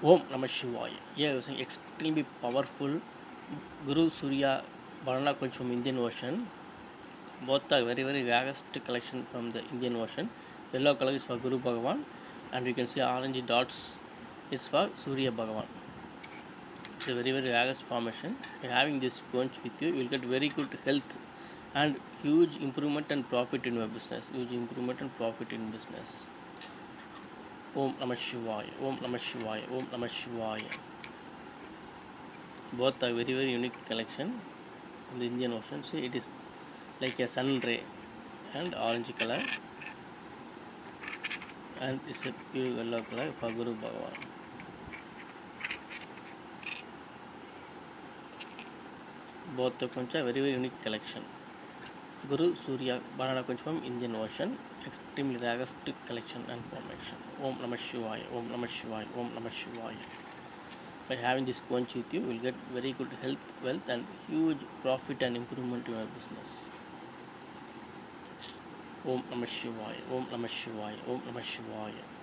Om Namaha Shivaya. Yeah, using extremely powerful Guru Surya banana conchs from Indian Ocean. Both are very rarest collection from the Indian Ocean. Yellow color is for Guru Bhagavan, and you can see orange dots is for Surya Bhagavan. It's a very rarest formation. By having this conch with you, you will get very good health and huge improvement and profit in your business. Huge improvement and profit in business. Om Namah Shivaya. Om Namah Shivaya. Om Namah Shivaya. Both are very unique collection in the Indian Ocean. See, it is like a sun ray and orange color, and it's a pure yellow color for Guru Bhagavan. Both the conch are very unique collection. Guru Surya banana conch from Indian Ocean, extremely rarest collection and formation. Om Namah Shivaya. Om Namah Shivaya. Om Namah Shivaya. By having this conch with you, you will get very good health, wealth, and huge profit and improvement in your business. Om Namah Shivaya. Om Namah Shivaya. Om Namah Shivaya.